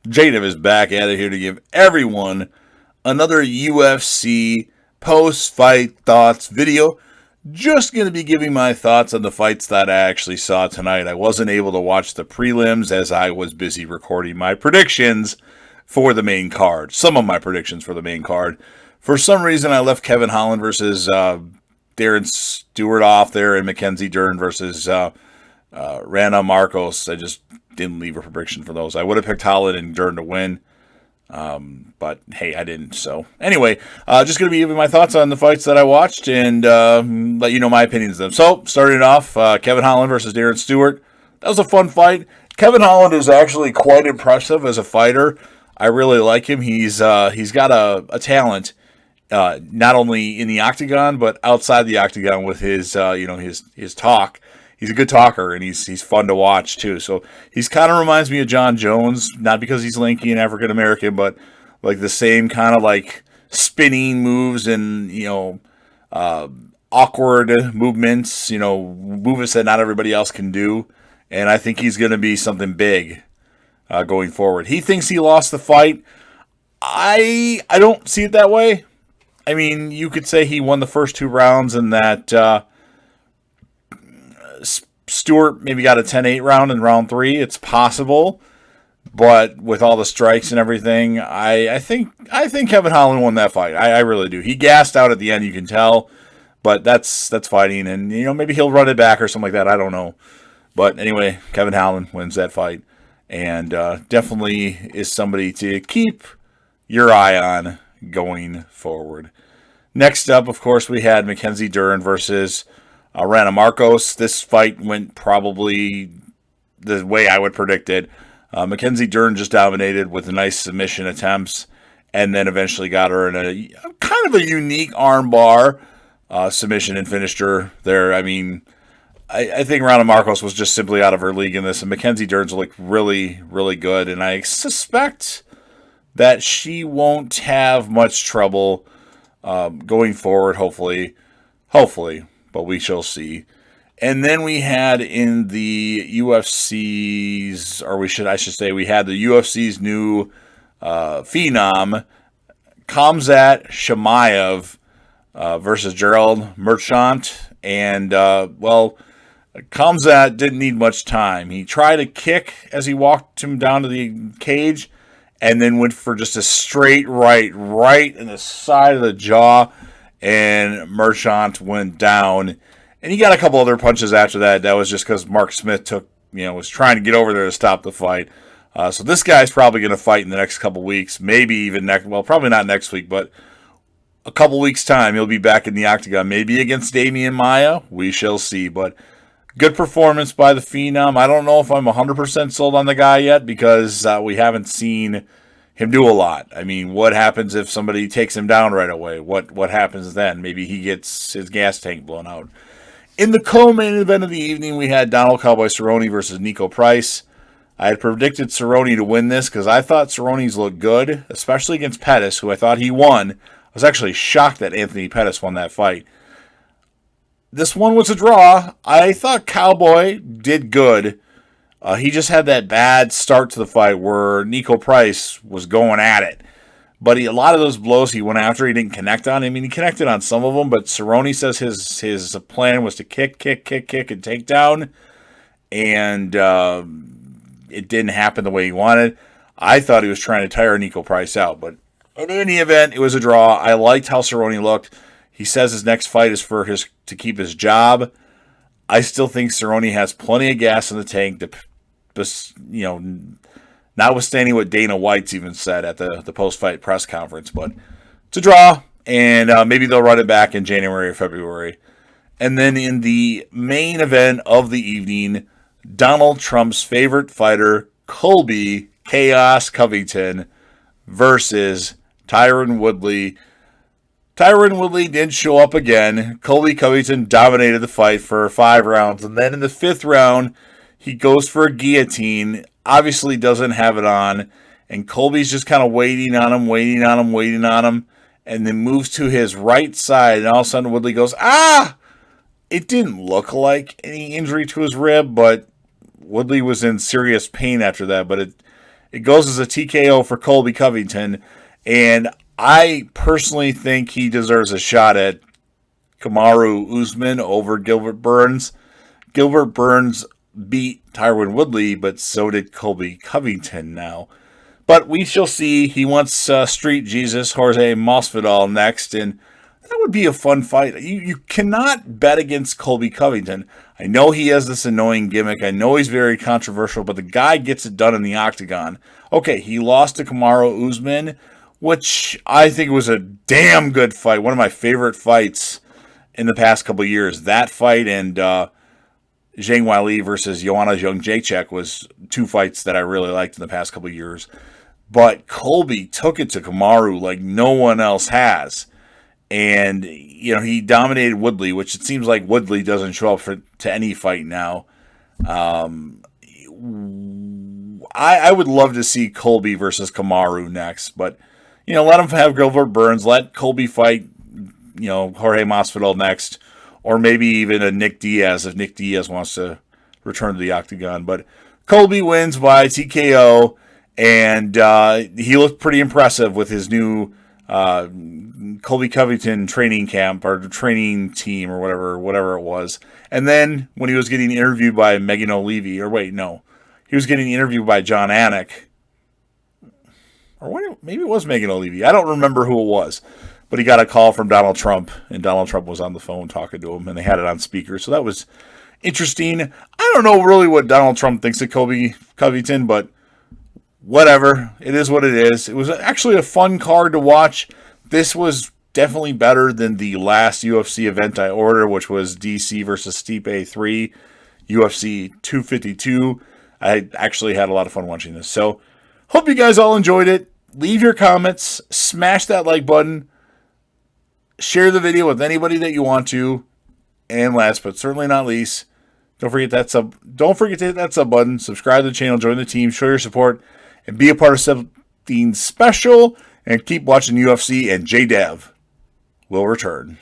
Jaden is back at it here to give everyone another UFC post-fight thoughts video. Just going to be giving my thoughts on the fights that I actually saw tonight. I wasn't able to watch the prelims as I was busy recording my predictions for the main card. Some of my predictions for the main card. For some reason, I left Kevin Holland versus Darren Stewart off there and Mackenzie Dern versus Rana Marcos. I just didn't leave a prediction for those. I would have picked Holland and Dern to win. But hey, I didn't. So anyway, just going to be giving my thoughts on the fights that I watched and let you know my opinions of them. So starting off, Kevin Holland versus Darren Stewart. That was a fun fight. Kevin Holland is actually quite impressive as a fighter. I really like him. He's got a talent, not only in the octagon but outside the octagon with his his talk. He's a good talker, and he's fun to watch, too. So he's kind of reminds me of John Jones, not because he's lanky and African-American, but like the same kind of like spinning moves and, awkward movements, movements that not everybody else can do. And I think he's going to be something big going forward. He thinks he lost the fight. I don't see it that way. I mean, you could say he won the first two rounds and that Stewart maybe got a 10-8 round in round 3. It's possible, but with all the strikes and everything, I think Kevin Holland won that fight. I really do. He gassed out at the end, you can tell, but that's fighting, and maybe he'll run it back or something like that. I don't know, but anyway, Kevin Holland wins that fight, and definitely is somebody to keep your eye on going forward. Next up, of course, we had Mackenzie Dern versus Rana Marcos. This fight went probably the way I would predict it. Mackenzie Dern just dominated with nice submission attempts and then eventually got her in a kind of a unique armbar submission and finished her there. I mean, I think Rana Marcos was just simply out of her league in this, and Mackenzie Dern's looked really, really good, and I suspect that she won't have much trouble going forward, hopefully, but we shall see. And then we had in the UFC's, I should say, we had the UFC's new phenom, Khamzat Chimaev versus Gerald Merchant. And, Khamzat didn't need much time. He tried a kick as he walked him down to the cage and then went for just a straight right in the side of the jaw. And Merchant went down, and he got a couple other punches after that. That was just because Mark Smith was trying to get over there to stop the fight. So this guy's probably going to fight in the next couple weeks, maybe even probably not next week, but a couple weeks' time, he'll be back in the octagon, maybe against Damian Maia. We shall see, but good performance by the Phenom. I don't know if I'm 100% sold on the guy yet because we haven't seen him do a lot. I mean, what happens if somebody takes him down right away? What happens then? Maybe he gets his gas tank blown out. In the co-main event of the evening, we had Donald Cowboy Cerrone versus Nico Price. I had predicted Cerrone to win this because I thought Cerrone's looked good, especially against Pettis, who I thought he won. I was actually shocked that Anthony Pettis won that fight. This one was a draw. I thought Cowboy did good. He just had that bad start to the fight where Nico Price was going at it. But a lot of those blows he went after, he didn't connect on. I mean, he connected on some of them, but Cerrone says his plan was to kick, and take down. And it didn't happen the way he wanted. I thought he was trying to tire Nico Price out. But in any event, it was a draw. I liked how Cerrone looked. He says his next fight is to keep his job. I still think Cerrone has plenty of gas in the tank to notwithstanding what Dana White's even said at the post-fight press conference. But it's a draw, and maybe they'll run it back in January or February. And then in the main event of the evening, Donald Trump's favorite fighter, Colby Chaos Covington, versus Tyron Woodley. Tyron Woodley did show up again. Colby Covington dominated the fight for 5 rounds. And then in the 5th round, he goes for a guillotine. Obviously doesn't have it on. And Colby's just kind of waiting on him. And then moves to his right side. And all of a sudden Woodley goes, ah! It didn't look like any injury to his rib, but Woodley was in serious pain after that. But It goes as a TKO for Colby Covington, and I personally think he deserves a shot at Kamaru Usman over Gilbert Burns. Gilbert Burns beat Tyron Woodley, but so did Colby Covington now. But we shall see. He wants Street Jesus, Jorge Masvidal next, and that would be a fun fight. You cannot bet against Colby Covington. I know he has this annoying gimmick. I know he's very controversial, but the guy gets it done in the octagon. Okay, he lost to Kamaru Usman, which I think was a damn good fight. One of my favorite fights in the past couple of years. That fight and Zhang Weili versus Joanna Jędrzejczyk was two fights that I really liked in the past couple of years. But Colby took it to Kamaru like no one else has. And, he dominated Woodley, which it seems like Woodley doesn't show up to any fight now. I would love to see Colby versus Kamaru next. But, let him have Gilbert Burns. Let Colby fight, Jorge Masvidal next. Or maybe even a Nick Diaz if Nick Diaz wants to return to the octagon. But Colby wins by TKO. And he looked pretty impressive with his new Colby Covington training camp or training team or whatever it was. And then when he was getting interviewed by Megan O'Leary, he was getting interviewed by John Anik. Or maybe it was Megan O'Leary. I don't remember who it was. But he got a call from Donald Trump, and Donald Trump was on the phone talking to him, and they had it on speaker. So that was interesting. I don't know really what Donald Trump thinks of Colby Covington, but whatever. It is what it is. It was actually a fun card to watch. This was definitely better than the last UFC event I ordered, which was DC versus Stipe 3, UFC 252. I actually had a lot of fun watching this. So, hope you guys all enjoyed it. Leave your comments. Smash that like button. Share the video with anybody that you want to. And last but certainly not least, don't forget to hit that sub button. Subscribe to the channel. Join the team. Show your support. And be a part of something special. And keep watching UFC. And JDev will return.